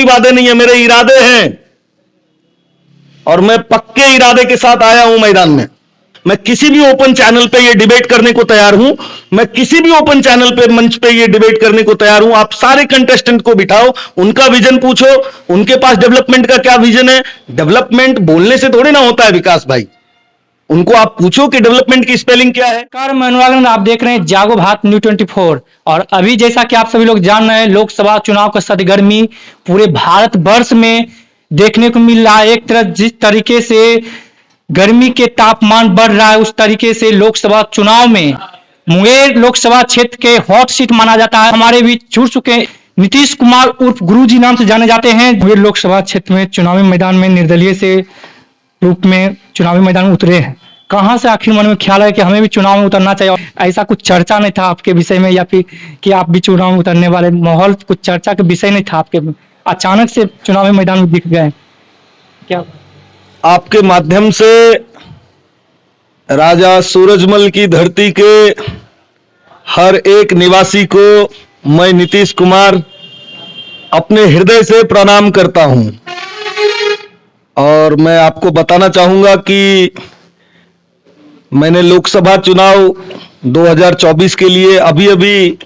कोई वादे नहीं है, मेरे इरादे हैं और मैं पक्के इरादे के साथ आया हूं मैदान में। मैं किसी भी ओपन चैनल पे ये डिबेट करने को तैयार हूं, मैं किसी भी ओपन चैनल पे मंच पे ये डिबेट करने को तैयार हूं। आप सारे कंटेस्टेंट को बिठाओ, उनका विजन पूछो, उनके पास डेवलपमेंट का क्या विजन है। डेवलपमेंट बोलने से थोड़ी ना होता है विकास भाई, उनको आप पूछो कि डेवलपमेंट की स्पेलिंग क्या है। नमस्कार, मैं अनुराग, आप देख रहे हैं जागो भारत न्यूज 24। और अभी जैसा कि आप सभी लोग जान रहे हैं, लोकसभा चुनाव का सरगर्मी पूरे भारत वर्ष में देखने को मिल रहा है। एक तरफ जिस तरीके से गर्मी के तापमान बढ़ रहा है, उस तरीके से लोकसभा चुनाव में मुंगेर लोकसभा क्षेत्र के हॉट सीट माना जाता है। हमारे बीच जुड़ चुके हैं नीतीश कुमार उर्फ गुरुजी नाम से जाने जाते हैं। मुंगेर लोकसभा क्षेत्र में चुनावी मैदान में निर्दलीय से रूप में चुनावी मैदान में उतरे हैं। कहां से आखिर मन में ख्याल है कि हमें भी चुनाव में उतरना चाहिए? ऐसा कुछ चर्चा नहीं था आपके विषय में, या फिर कि आप भी चुनाव में उतरने वाले, माहौल कुछ चर्चा के विषय नहीं था आपके, अचानक से चुनावी मैदान में दिख गए क्या? आपके माध्यम से राजा सूरजमल की धरती के हर एक निवासी को मैं नीतीश कुमार अपने हृदय से प्रणाम करता हूं। और मैं आपको बताना चाहूंगा कि मैंने लोकसभा चुनाव 2024 के लिए अभी अभी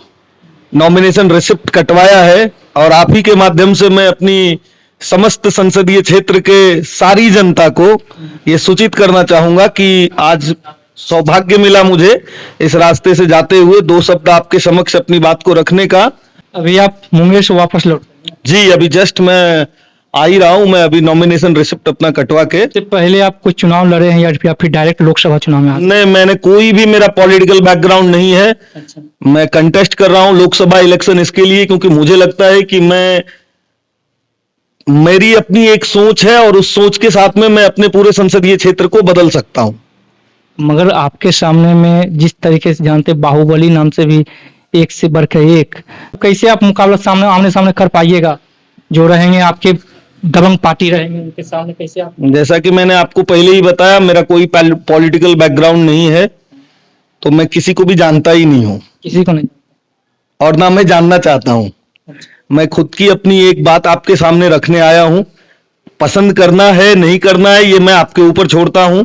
नॉमिनेशन रिसिप्ट कटवाया है और आप ही के माध्यम से मैं अपनी समस्त संसदीय क्षेत्र के सारी जनता को ये सूचित करना चाहूंगा कि आज सौभाग्य मिला मुझे इस रास्ते से जाते हुए 2 शब्द आपके समक्ष अपनी बात को रखने का। अभी आप मुंगेर से वापस लौट? जी, अभी जस्ट मैं आ ही रहा हूं। मैं अभी नॉमिनेशन रिसिप्ट अपना कटवा के। इससे पहले आप कुछ चुनाव लड़े हैं या फिर डायरेक्ट लोकसभा चुनाव में? नहीं, मैंने कोई भी, मेरा पॉलिटिकल बैकग्राउंड नहीं है। अच्छा। मैं कंटेस्ट कर रहा हूं लोकसभा इलेक्शन इसके लिए क्योंकि मुझे लगता है कि मेरी अपनी एक सोच है और उस सोच के साथ में मैं अपने पूरे संसदीय क्षेत्र को बदल सकता हूं। मगर आपके सामने में जिस तरीके से जानते बाहुबली नाम से भी एक से बढ़कर एक, कैसे आप मुकाबला सामने आमने सामने कर पाइएगा? जो रहेंगे आपके दबंग पार्टी रहेंगे, उनके सामने कैसे आप? जैसा कि मैंने आपको पहले ही बताया, मेरा कोई पॉलिटिकल बैकग्राउंड नहीं है, तो मैं किसी को भी जानता ही नहीं हूं, किसी को नहीं, और ना मैं जानना चाहता हूं। मैं खुद की अपनी एक बात आपके सामने रखने आया हूं। पसंद करना है नहीं करना है ये मैं आपके ऊपर छोड़ता हूं।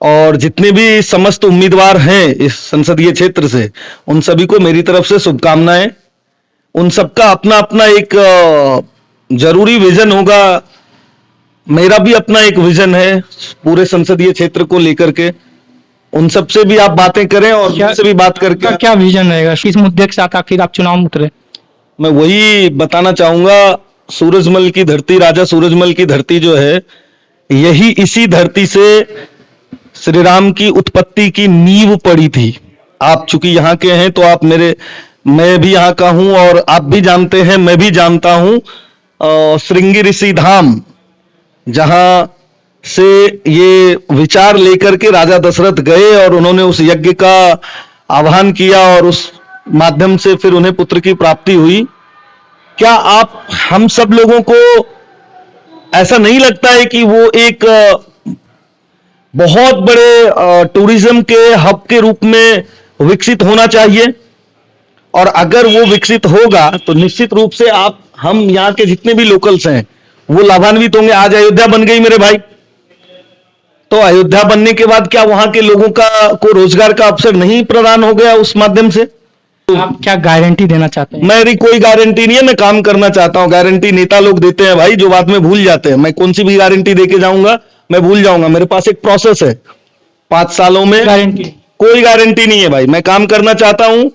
और जितने भी समस्त उम्मीदवार हैं इस संसदीय क्षेत्र से, उन सभी को मेरी तरफ से शुभकामनाएं। उन सबका अपना अपना एक जरूरी विजन होगा। मेरा भी अपना एक विजन है पूरे संसदीय क्षेत्र को लेकर के। उन सब से भी आप बातें करें और मुझसे भी बात करके। क्या विजन रहेगा, किस मुद्दे के साथ आखिर आप चुनाव में उतरे? मैं वही बताना चाहूंगा, सूरजमल की धरती, राजा सूरजमल की धरती जो है, यही इसी धरती से श्री राम की उत्पत्ति की नींव पड़ी थी। आप चूंकि यहाँ के हैं तो आप मैं भी यहाँ का हूं और आप भी जानते हैं, मैं भी जानता हूं, श्रृंगी ऋषि धाम, जहां से ये विचार लेकर के राजा दशरथ गए और उन्होंने उस यज्ञ का आह्वान किया और उस माध्यम से फिर उन्हें पुत्र की प्राप्ति हुई। क्या आप हम सब लोगों को ऐसा नहीं लगता है कि वो एक बहुत बड़े टूरिज्म के हब के रूप में विकसित होना चाहिए? और अगर वो विकसित होगा तो निश्चित रूप से हम यहाँ के जितने भी लोकल्स हैं वो लाभान्वित होंगे। आज अयोध्या बन गई मेरे भाई, तो अयोध्या बनने के बाद क्या वहां के लोगों को रोजगार का अवसर नहीं प्रदान हो गया उस माध्यम से? आप क्या गारंटी देना चाहते हैं? मेरी कोई गारंटी नहीं है, मैं काम करना चाहता हूं। गारंटी नेता लोग देते हैं भाई, जो बाद में भूल जाते हैं। मैं कौन सी भी गारंटी देके जाऊंगा, मैं भूल जाऊंगा। मेरे पास एक प्रोसेस है, 5 सालों में गारंटी? कोई गारंटी नहीं है भाई। मैं काम करना चाहता हूं,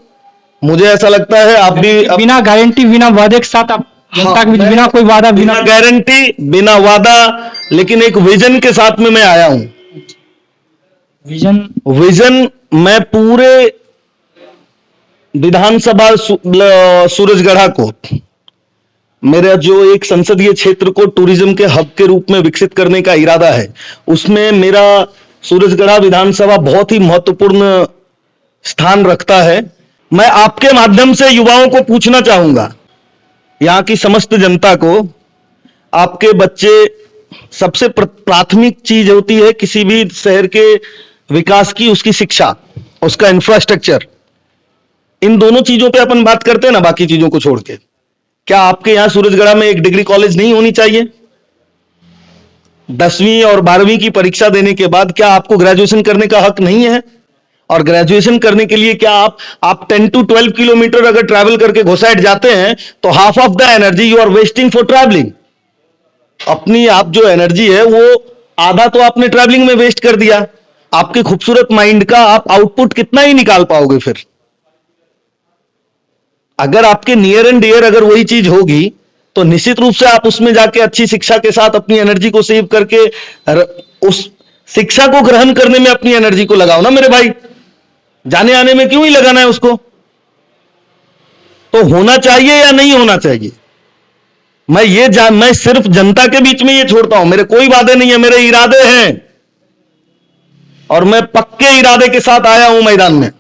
मुझे ऐसा लगता है आप भी बिना गारंटी बिना वादे के साथ आप जनता के बीच बिना कोई वादा, बिना गारंटी बिना वादा, लेकिन एक विजन के साथ में मैं आया हूं। विजन मैं पूरे विधानसभा सूरजगढ़ा को, मेरा जो एक संसदीय क्षेत्र को टूरिज्म के हब के रूप में विकसित करने का इरादा है, उसमें मेरा सूरजगढ़ा विधानसभा बहुत ही महत्वपूर्ण स्थान रखता है। मैं आपके माध्यम से युवाओं को पूछना चाहूंगा, यहाँ की समस्त जनता को, आपके बच्चे, सबसे प्राथमिक चीज होती है किसी भी शहर के विकास की, उसकी शिक्षा, उसका इंफ्रास्ट्रक्चर। इन दोनों चीजों पे अपन बात करते हैं ना, बाकी चीजों को छोड़ के। क्या आपके यहां सूरजगढ़ा में एक डिग्री कॉलेज नहीं होनी चाहिए? 10वीं और 12वीं की परीक्षा देने के बाद क्या आपको ग्रेजुएशन करने का हक नहीं है? और ग्रेजुएशन करने के लिए क्या आप 10 to 12 किलोमीटर अगर ट्रैवल करके घोसाइट जाते हैं तो half of the energy you are wasting for travelling. अपनी आप जो एनर्जी है वो आधा तो आपने ट्रैवलिंग में वेस्ट कर दिया। आपके खूबसूरत माइंड का आप आउटपुट कितना ही निकाल पाओगे फिर? अगर आपके नियर एंड डियर अगर वही चीज होगी तो निश्चित रूप से आप उसमें जाके अच्छी शिक्षा के साथ अपनी एनर्जी को सेव करके उस शिक्षा को ग्रहण करने में अपनी एनर्जी को लगाओ ना मेरे भाई। जाने आने में क्यों ही लगाना है उसको? तो होना चाहिए या नहीं होना चाहिए? मैं सिर्फ जनता के बीच में ये छोड़ता हूं। मेरे कोई वादे नहीं है, मेरे इरादे हैं और मैं पक्के इरादे के साथ आया हूं मैदान में।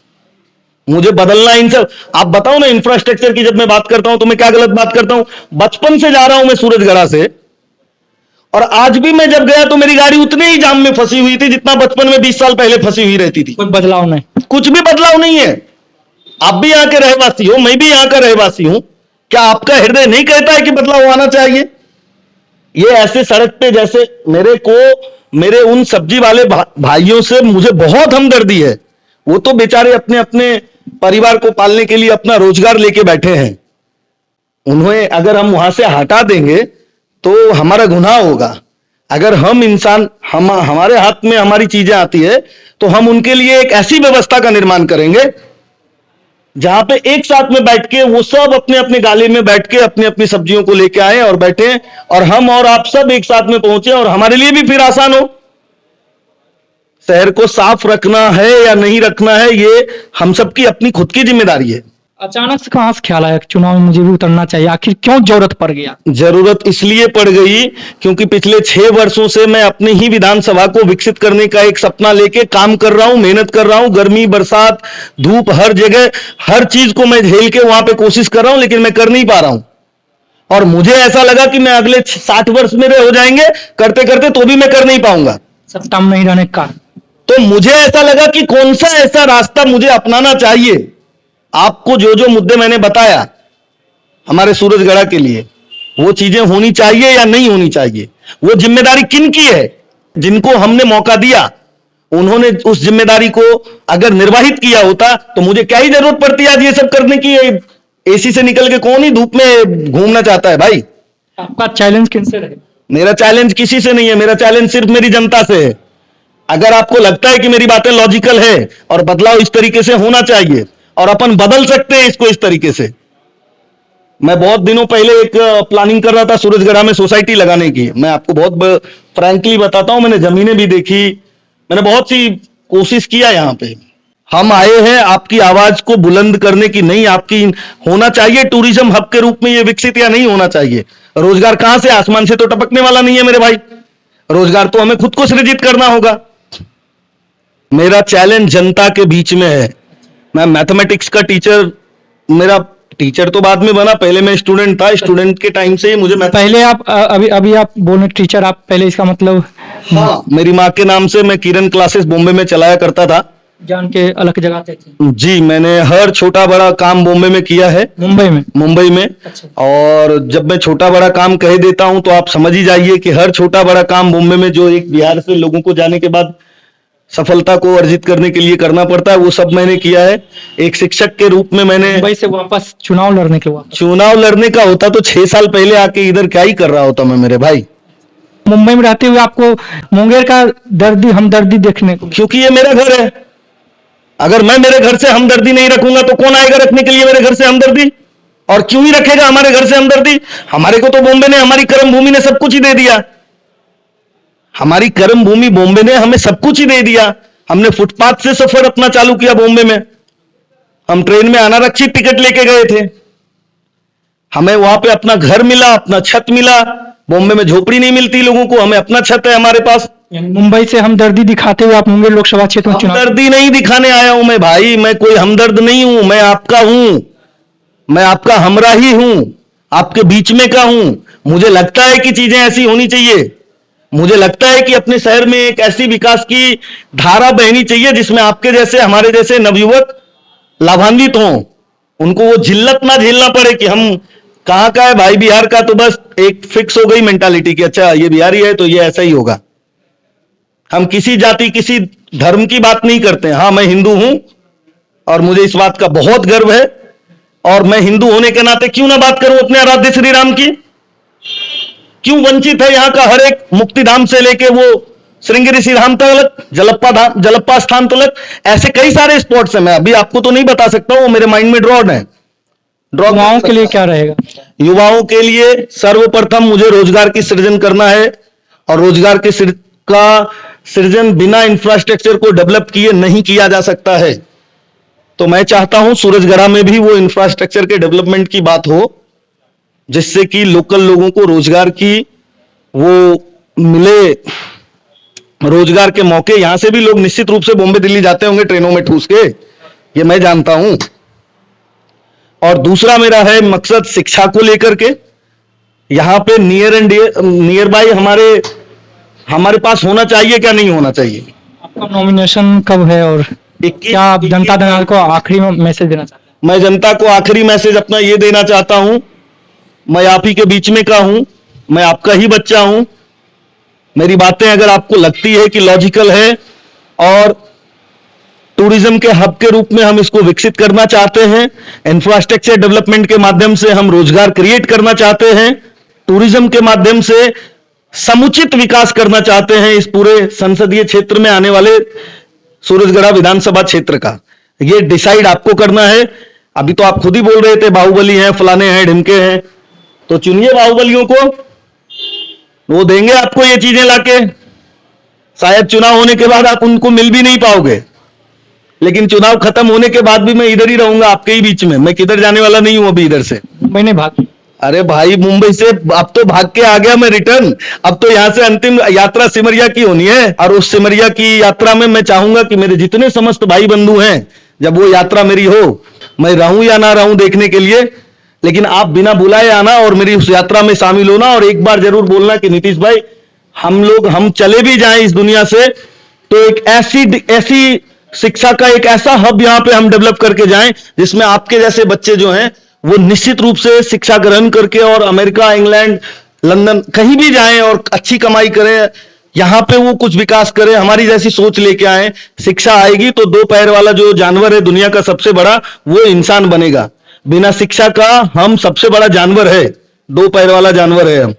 मुझे बदलना इन सब। आप बताओ ना, इंफ्रास्ट्रक्चर की जब मैं बात करता हूं तो मैं क्या गलत बात करता हूं? बचपन से जा रहा हूं मैं सूरजगढ़ा से, और आज भी मैं जब गया तो मेरी गाड़ी उतने ही जाम में फंसी हुई थी जितना बचपन में 20 साल पहले फंसी हुई रहती थी। कोई बदलाव नहीं, कुछ भी बदलाव नहीं है। आप भी यहाँ के रहवासी हो, मैं भी यहाँ का रहवासी हूं। क्या आपका हृदय नहीं कहता है कि बदलाव आना चाहिए? ये ऐसे सड़क पे जैसे मेरे उन सब्जी वाले भाइयों से मुझे बहुत हमदर्दी है। वो तो बेचारे अपने अपने परिवार को पालने के लिए अपना रोजगार लेके बैठे हैं। उन्हें अगर हम वहां से हटा देंगे तो हमारा गुनाह होगा। अगर हम इंसान हमारे हाथ में हमारी चीजें आती है तो हम उनके लिए एक ऐसी व्यवस्था का निर्माण करेंगे जहां पे एक साथ में बैठ के वो सब अपने अपने गाले में बैठ के अपनी अपनी सब्जियों को लेके आए और बैठे, और हम और आप सब एक साथ में पहुंचे और हमारे लिए भी फिर आसान हो। शहर को साफ रखना है या नहीं रखना है, ये हम सबकी अपनी खुद की जिम्मेदारी है। अचानक से कहां से ख्याल आया कि चुनाव में मुझे भी उतरना चाहिए? आखिर क्यों जरूरत पड़ गया? जरूरत इसलिए पड़ गई क्योंकि पिछले 6 वर्षों से मैं अपने ही विधानसभा को विकसित करने का एक सपना लेके काम कर रहा हूं, मेहनत कर रहा हूं। गर्मी, बरसात, धूप, हर जगह हर चीज को मैं झेल के वहां पे कोशिश कर रहा हूं, लेकिन मैं कर नहीं पा रहा हूं। और मुझे ऐसा लगा कि मैं अगले 60 वर्ष मेरे हो जाएंगे करते करते, तो भी मैं कर नहीं पाऊंगा सत्ता में नहीं रहने का। तो मुझे ऐसा लगा कि कौन सा ऐसा रास्ता मुझे अपनाना चाहिए। आपको जो जो मुद्दे मैंने बताया हमारे सूरजगढ़ा के लिए, वो चीजें होनी चाहिए या नहीं होनी चाहिए, वो जिम्मेदारी किन की है? जिनको हमने मौका दिया उन्होंने उस जिम्मेदारी को अगर निर्वाहित किया होता तो मुझे क्या ही जरूरत पड़ती आज ये सब करने की। एसी से निकल के कौन ही धूप में घूमना चाहता है भाई? आपका चैलेंज किनसे रहे? मेरा चैलेंज किसी से नहीं है, मेरा चैलेंज सिर्फ मेरी जनता से है। अगर आपको लगता है कि मेरी बातें लॉजिकल है और बदलाव इस तरीके से होना चाहिए और अपन बदल सकते हैं इसको इस तरीके से। मैं बहुत दिनों पहले एक प्लानिंग कर रहा था सूरजगढ़ा में सोसाइटी लगाने की। मैं आपको बहुत फ्रैंकली बताता हूं, मैंने जमीनें भी देखी, मैंने बहुत सी कोशिश किया। यहां पे हम आए हैं आपकी आवाज को बुलंद करने की, नहीं आपकी। होना चाहिए टूरिज्म हब के रूप में ये विकसित या नहीं होना चाहिए? रोजगार कहां से? आसमान से तो टपकने वाला नहीं है मेरे भाई। रोजगार तो हमें खुद को सृजित करना होगा। मेरा चैलेंज जनता के बीच में है। मैं मैथमेटिक्स का टीचर, मेरा टीचर तो बाद में बना, पहले मैं स्टूडेंट था। स्टूडेंट के टाइम से ही मुझे पहले आप अभी आप बोले टीचर, आप पहले, इसका मतलब? हाँ, मेरी माँ के नाम से मैं किरण क्लासेस बॉम्बे में चलाया करता था। जान के अलग जगह थे जी, मैंने हर छोटा बड़ा काम बॉम्बे में किया है। मुंबई में। अच्छा। और जब मैं छोटा बड़ा काम कह देता हूं तो आप समझ ही जाइए कि हर छोटा बड़ा काम बॉम्बे में जो एक बिहार से लोगों को जाने के बाद सफलता को अर्जित करने के लिए करना पड़ता है, वो सब मैंने किया है। एक शिक्षक के रूप में मैंने मुंबई से वापस चुनाव लड़ने के बाद, चुनाव लड़ने का होता तो 6 साल पहले आके इधर क्या ही कर रहा होता मैं मेरे भाई। मुंबई में रहते हुए आपको मुंगेर का हमदर्दी देखने को, क्योंकि ये मेरा घर है। अगर मैं मेरे घर से हमदर्दी नहीं रखूंगा तो कौन आएगा रखने के लिए मेरे घर से हमदर्दी? और क्यों ही रखेगा हमारे घर से हमदर्दी? हमारे को तो बॉम्बे ने, हमारी कर्म भूमि ने सब कुछ ही दे दिया। हमारी कर्म भूमि बॉम्बे ने हमें सब कुछ ही दे दिया। हमने फुटपाथ से सफर अपना चालू किया बॉम्बे में। हम ट्रेन में अनारक्षित टिकट लेके गए थे। हमें वहां पे अपना घर मिला, अपना छत मिला। बॉम्बे में झोपड़ी नहीं मिलती लोगों को, हमें अपना छत है हमारे पास। मुंबई से हमदर्दी दिखाते हुए आप मुंगेर लोकसभा क्षेत्र में चुनाव? हमदर्दी नहीं दिखाने आया हूं मैं भाई, मैं कोई हमदर्द नहीं हूं। मैं आपका हूं, मैं आपका हमरा ही हूं, आपके बीच में का हूं। मुझे लगता है कि चीजें ऐसी होनी चाहिए। मुझे लगता है कि अपने शहर में एक ऐसी विकास की धारा बहनी चाहिए जिसमें आपके जैसे, हमारे जैसे नवयुवक लाभान्वित हों। उनको वो जिल्लत ना झेलना पड़े कि हम कहाँ का है भाई? बिहार का तो बस एक फिक्स हो गई मेंटालिटी कि अच्छा ये बिहारी है तो ये ऐसा ही होगा। हम किसी जाति किसी धर्म की बात नहीं करते हैं। हाँ, मैं हिंदू हूं और मुझे इस बात का बहुत गर्व है, और मैं हिंदू होने के नाते क्यों ना बात करूं अपने आराध्य श्री राम की। क्यों वंचित है यहाँ का हर एक मुक्तिधाम से लेके वो श्रृंगेरी श्री धाम तक, जलप्पा धाम, जलप्पा स्थान तक, ऐसे कई सारे स्पॉट्स हैं। मैं अभी आपको तो नहीं बता सकता, वो मेरे माइंड में ड्रॉड है। युवाओं के लिए क्या रहेगा? युवाओं के लिए सर्वप्रथम मुझे रोजगार की सृजन करना है, और रोजगार के सृजन बिना इंफ्रास्ट्रक्चर को डेवलप किए नहीं किया जा सकता है। तो मैं चाहता हूं सूरजगढ़ा में भी वो इंफ्रास्ट्रक्चर के डेवलपमेंट की बात हो, जिससे कि लोकल लोगों को रोजगार की वो मिले, रोजगार के मौके। यहां से भी लोग निश्चित रूप से बॉम्बे दिल्ली जाते होंगे ट्रेनों में ठूस के, ये मैं जानता हूं। और दूसरा मेरा है मकसद शिक्षा को लेकर के। यहां पे नियर बाई हमारे पास होना चाहिए, क्या नहीं होना चाहिए? आपका नॉमिनेशन कब है और क्या आप जनता दल को आखिरी में मैसेज देना चाहते हैं? मैं जनता को आखिरी मैसेज अपना ये देना चाहता हूं, मैं आप ही के बीच में का हूं, मैं आपका ही बच्चा हूं। मेरी बातें अगर आपको लगती है कि लॉजिकल है, और टूरिज्म के हब के रूप में हम इसको विकसित करना चाहते हैं, इंफ्रास्ट्रक्चर डेवलपमेंट के माध्यम से हम रोजगार क्रिएट करना चाहते हैं, टूरिज्म के माध्यम से समुचित विकास करना चाहते हैं इस पूरे संसदीय क्षेत्र में आने वाले सूरजगढ़ा विधानसभा क्षेत्र का, ये डिसाइड आपको करना है। अभी तो आप खुद ही बोल रहे थे बाहुबली हैं, फलाने हैं, ढिमके हैं, तो चुनिए बाहुबलियों को, वो देंगे आपको ये चीजें लाके। शायद चुनाव होने के बाद आप उनको मिल भी नहीं पाओगे, लेकिन चुनाव खत्म होने के बाद भी मैं इधर ही रहूंगा आपके ही बीच में। मैं किधर जाने वाला नहीं हूं अभी इधर से। मैंने भाग अरे भाई, मुंबई से अब तो भाग के आ गया मैं रिटर्न। अब तो यहां से अंतिम यात्रा सिमरिया की होनी है, और उस सिमरिया की यात्रा में मैं चाहूंगा कि मेरे जितने समस्त भाई बंधु हैं, जब वो यात्रा मेरी हो, मैं रहूं या ना रहूं देखने के लिए, लेकिन आप बिना बुलाए आना और मेरी उस यात्रा में शामिल होना, और एक बार जरूर बोलना कि नीतीश भाई, हम चले भी जाएं इस दुनिया से तो एक ऐसी शिक्षा का एक ऐसा हब यहां पे हम डेवलप करके जाएं, जिसमें आपके जैसे बच्चे जो हैं वो निश्चित रूप से शिक्षा ग्रहण करके और अमेरिका, इंग्लैंड, लंदन कहीं भी जाएं और अच्छी कमाई करें, यहां पे वो कुछ विकास करें, हमारी जैसी सोच लेके आए। शिक्षा आएगी तो दो पैर वाला जो जानवर है दुनिया का सबसे बड़ा, वो इंसान बनेगा। बिना शिक्षा का हम सबसे बड़ा जानवर है, दो पैर वाला जानवर है। हम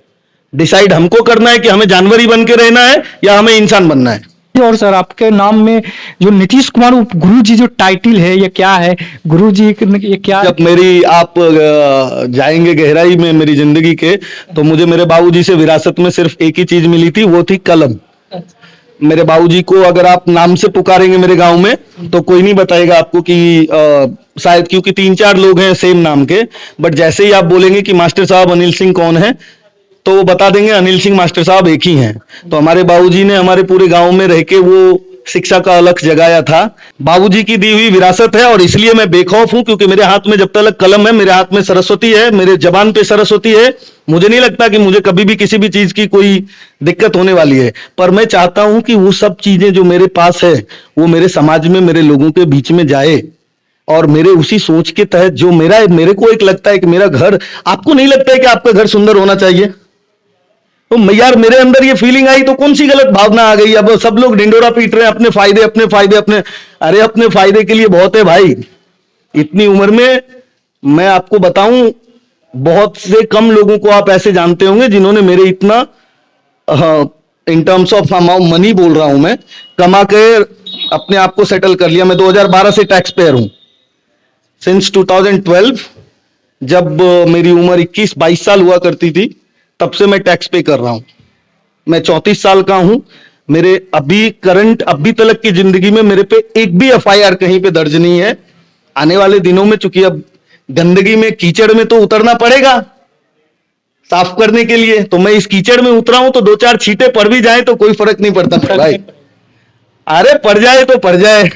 डिसाइड हमको करना है कि हमें जानवर ही बन के रहना है या हमें इंसान बनना है। और सर, आपके नाम में जो नीतीश कुमार गुरु जी जो टाइटल है, ये क्या है गुरु जी? ये क्या? जब आप जाएंगे गहराई में मेरी जिंदगी के, तो मुझे मेरे बाबूजी से विरासत में सिर्फ एक ही चीज मिली थी, वो थी कलम। मेरे बाबूजी को अगर आप नाम से पुकारेंगे मेरे गांव में, तो कोई नहीं बताएगा आपको कि शायद, क्योंकि 3-4 लोग हैं सेम नाम के, बट जैसे ही आप बोलेंगे कि मास्टर साहब अनिल सिंह कौन है, तो वो बता देंगे अनिल सिंह मास्टर साहब एक ही हैं। तो हमारे बाबूजी ने हमारे पूरे गांव में रह के वो शिक्षा का अलख जगाया था। बाबूजी की दी हुई विरासत है, और इसलिए मैं बेखौफ हूं, क्योंकि मेरे हाथ में जब तक कलम है, मेरे हाथ में सरस्वती है, मेरे जबान पे सरस्वती है। मुझे नहीं लगता कि मुझे कभी भी किसी भी चीज की कोई दिक्कत होने वाली है, पर मैं चाहता हूं कि वो सब चीजें जो मेरे पास है, वो मेरे समाज में, मेरे लोगों के बीच में जाए, और मेरे उसी सोच के तहत जो मेरे को एक लगता है कि मेरा घर, आपको नहीं लगता है कि आपका घर सुंदर होना चाहिए? तो यार, मेरे अंदर ये फीलिंग आई तो कौन सी गलत भावना आ गई? अब सब लोग ढिंडोरा पीट रहे हैं, अपने फायदे अरे अपने फायदे के लिए बहुत है भाई। इतनी उम्र में मैं आपको बताऊं, बहुत से कम लोगों को आप ऐसे जानते होंगे जिन्होंने मेरे इतना, in terms of amount money बोल रहा हूं मैं, कमा के अपने आप को सेटल कर लिया। मैं 2012 से टैक्स पेयर हूं। सिंस 2012, जब मेरी उम्र 21-22 साल हुआ करती थी, तब से मैं टैक्स पे कर रहा हूं। मैं 34 साल का हूं। मेरे अभी तक की जिंदगी में मेरे पे एक भी एफआईआर कहीं पे दर्ज नहीं है। आने वाले दिनों में, चूंकि अब गंदगी में, कीचड़ में तो उतरना पड़ेगा साफ करने के लिए, तो मैं इस कीचड़ में उतरा हूं, तो 2-4 छींटे पड़ भी जाए तो कोई फर्क नहीं पड़ता भाई। अरे पड़ जाए तो पड़ जाए।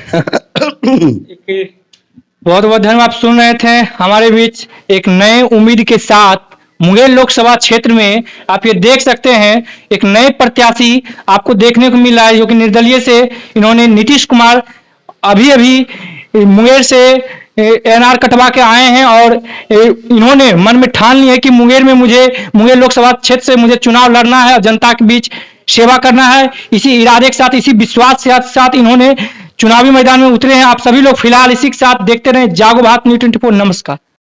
बहुत बहुत धन्यवाद। आप सुन रहे थे हमारे बीच एक नए उम्मीद के साथ मुंगेर लोकसभा क्षेत्र में आप ये देख सकते हैं, एक नए प्रत्याशी आपको देखने को मिला है, जो कि निर्दलीय से इन्होंने नीतीश कुमार अभी मुंगेर से एनआर कटवा के आए हैं और इन्होंने मन में ठान ली है कि मुंगेर लोकसभा क्षेत्र से मुझे चुनाव लड़ना है और जनता के बीच सेवा करना है। इसी इरादे के साथ, इसी विश्वास के साथ इन्होंने चुनावी मैदान में उतरे हैं। आप सभी लोग फिलहाल इसी के साथ देखते रहे जागो भारत न्यूज़ 24। नमस्कार।